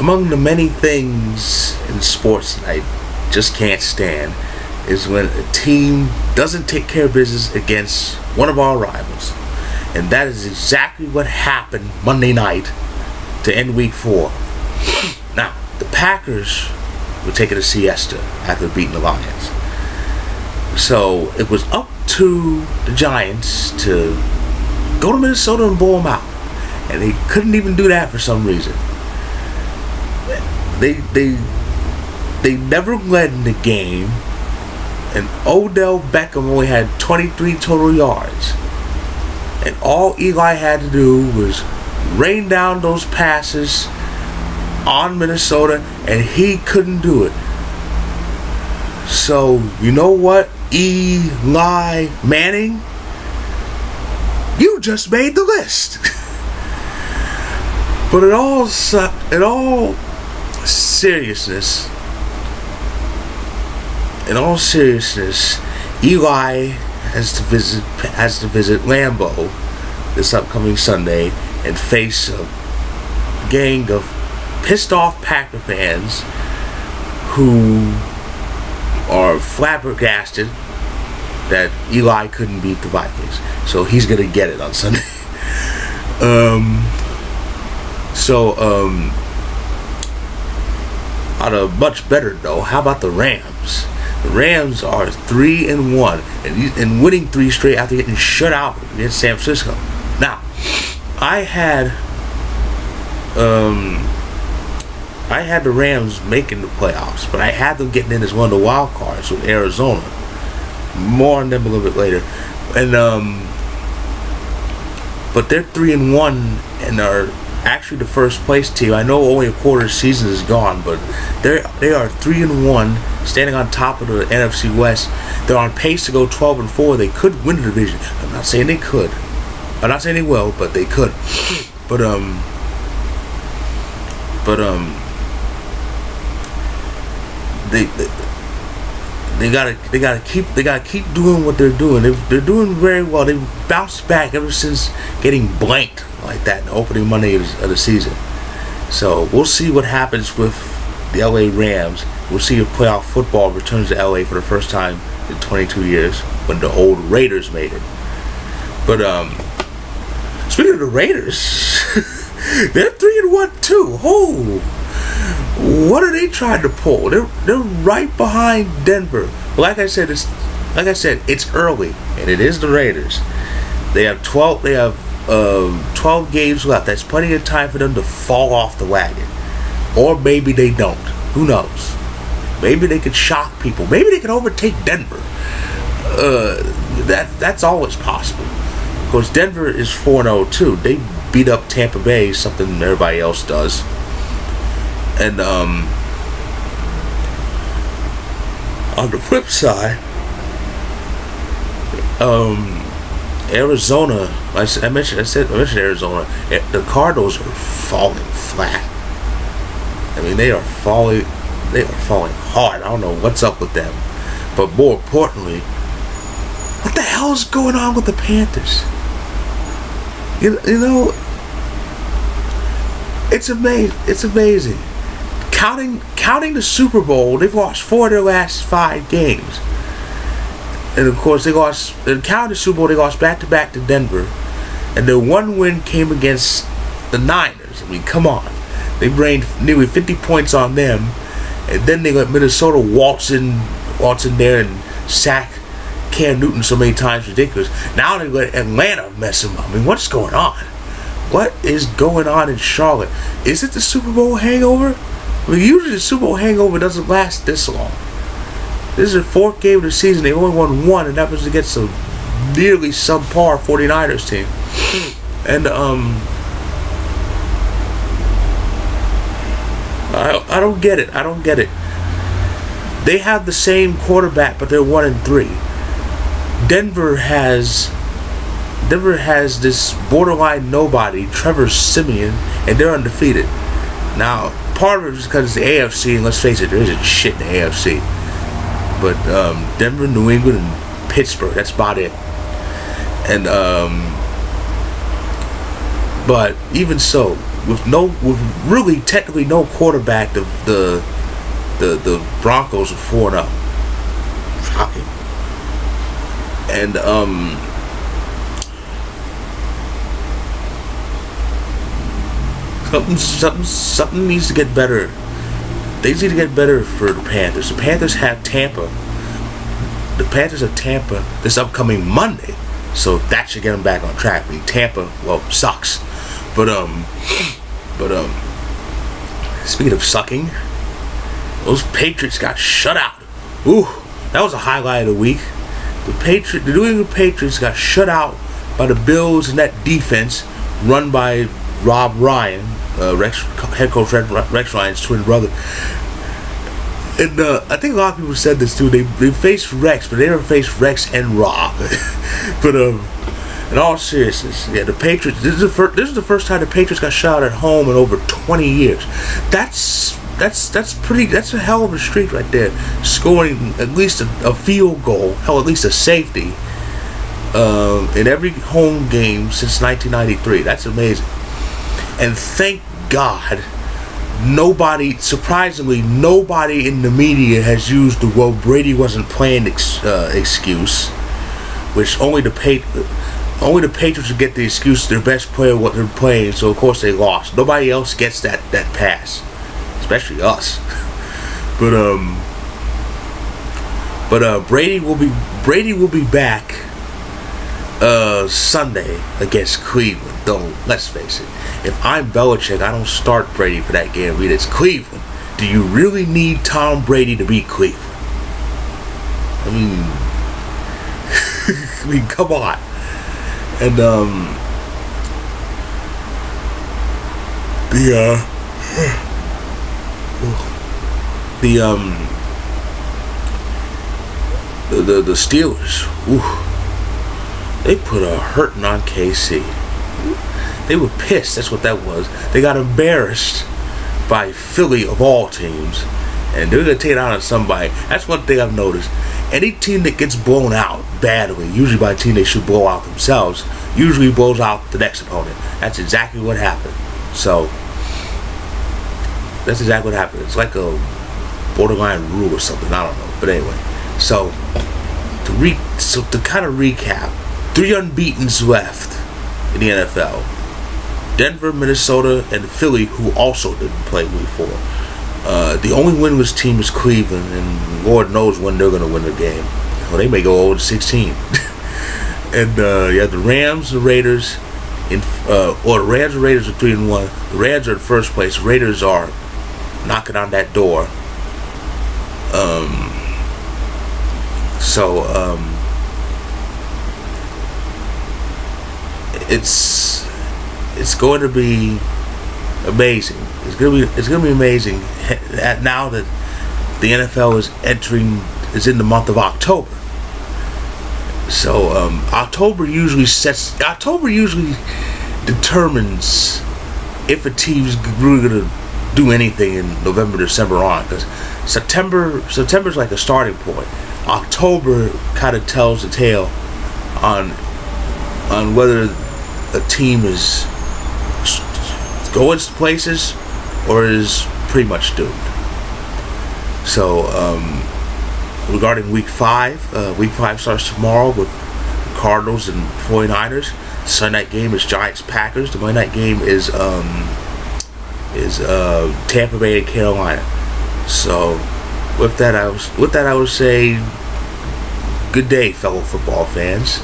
among the many things in sports that I just can't stand is when a team doesn't take care of business against one of our rivals. And that is exactly what happened Monday night to end week 4. Now, the Packers were taking a siesta after beating the Lions. So it was up to the Giants to go to Minnesota and blow them out. And they couldn't even do that for some reason. They never led in the game, and Odell Beckham only had 23 total yards. And all Eli had to do was rain down those passes on Minnesota, and he couldn't do it. So, you know what, Eli Manning? You just made the list. But in all seriousness, Eli has to visit Lambeau this upcoming Sunday and face a gang of pissed off Packer fans who are flabbergasted that Eli couldn't beat the Vikings. So he's gonna get it on Sunday. On a much better note, how about the Rams? The Rams are 3-1 and winning 3 straight after getting shut out against San Francisco. Now, I had the Rams making the playoffs, but I had them getting in as one of the wild cards with Arizona. More on them a little bit later. And but they're 3-1 and are actually the first place team. I know only a quarter of the season is gone, but they are 3-1, standing on top of the NFC West. They're on pace to go 12-4. They could win the division. I'm not saying they could. I'm not saying they will, but they could. But they gotta keep doing what they're doing. They're doing very well. They've bounced back ever since getting blanked like that in the opening Monday of the season. So we'll see what happens with the LA Rams. We'll see if playoff football returns to LA for the first time in 22 years when the old Raiders made it. But speaking of the Raiders, they're 3-1 too. Oh, what are they trying to pull? They're right behind Denver. Like I said, it's early, and it is the Raiders. They have 12 games left. That's plenty of time for them to fall off the wagon. Or maybe they don't. Who knows? Maybe they could shock people. Maybe they could overtake Denver. That's always possible. Of course, Denver is 4-0 too. They beat up Tampa Bay, something everybody else does. And on the flip side, Arizona. I mentioned Arizona. The Cardinals are falling flat. I mean, they are falling hard. I don't know what's up with them. But more importantly, what the hell is going on with the Panthers? You know, it's amazing. Counting the Super Bowl, they've lost 4 of their last 5 games. And of course, counting the Super Bowl, they lost back-to-back to Denver. And their one win came against the Niners. I mean, come on. They rained nearly 50 points on them. And then they let Minnesota waltz in there and sack Cam Newton so many times, ridiculous. Now they let Atlanta mess them up. I mean, what's going on? What is going on in Charlotte? Is it the Super Bowl hangover? I mean, usually the Super Bowl hangover doesn't last this long. This is their 4th game of the season. They only won 1, and that was against a nearly subpar 49ers team. And I don't get it. They have the same quarterback, but they're 1-3. Denver has this borderline nobody, Trevor Siemian, and they're undefeated. Now, part of it is because it's the AFC, and let's face it, there isn't shit in the AFC. But Denver, New England, and Pittsburgh, that's about it. And But even so, with really technically no quarterback, the Broncos are 4-0. Shocking. And something needs to get better. They need to get better for the Panthers. The Panthers have Tampa. The Panthers have Tampa this upcoming Monday, so that should get them back on track. I mean, Tampa, well, sucks, but speaking of sucking, those Patriots got shut out. Ooh, that was a highlight of the week. The New England Patriots got shut out by the Bills and that defense run by Rob Ryan, head coach Rex Ryan's twin brother. And I think a lot of people said this too. They faced Rex, but they never faced Rex and Rob. But in all seriousness, yeah, the Patriots. This is the first time the Patriots got shot at home in over 20 years. That's a hell of a streak right there. Scoring at least a field goal, hell, at least a safety, in every home game since 1993. That's amazing. And thank God, surprisingly, nobody in the media has used the "well, Brady wasn't playing" excuse, which only the Patriots would get the excuse their best player wasn't playing, so of course they lost. Nobody else gets that pass, especially us. But Brady will be back Sunday against Cleveland. Though let's face it, if I'm Belichick, I don't start Brady for that game. It's Cleveland. Do you really need Tom Brady to beat Cleveland? I mean, come on. And the Steelers, they put a hurting on KC. They were pissed. That's what that was. They got embarrassed by Philly of all teams, and they're gonna take it out on somebody. That's one thing I've noticed. Any team that gets blown out badly, usually by a team they should blow out themselves, usually blows out the next opponent. That's exactly what happened. So that's exactly what happened. It's like a borderline rule or something. I don't know. But anyway, so to kind of recap, 3 unbeatens left in the NFL. Denver, Minnesota, and Philly, who also didn't play week 4. The only winless team is Cleveland, and Lord knows when they're going to win the game. Well, they may go 0-16. And you have the Rams, the Raiders, the Rams and Raiders are 3-1. The Rams are in first place. The Raiders are knocking on that door. It's going to be amazing. It's gonna be amazing now that the NFL is in the month of October. So October usually determines if a team's really gonna do anything in November, December on, because September's like a starting point. October kind of tells the tale on whether a team is going places or is pretty much doomed. So regarding week 5, week 5 starts tomorrow with the Cardinals and 49ers. The Sunday night game is Giants-Packers. The Monday night game is Tampa Bay and Carolina. So with that I would say good day, fellow football fans.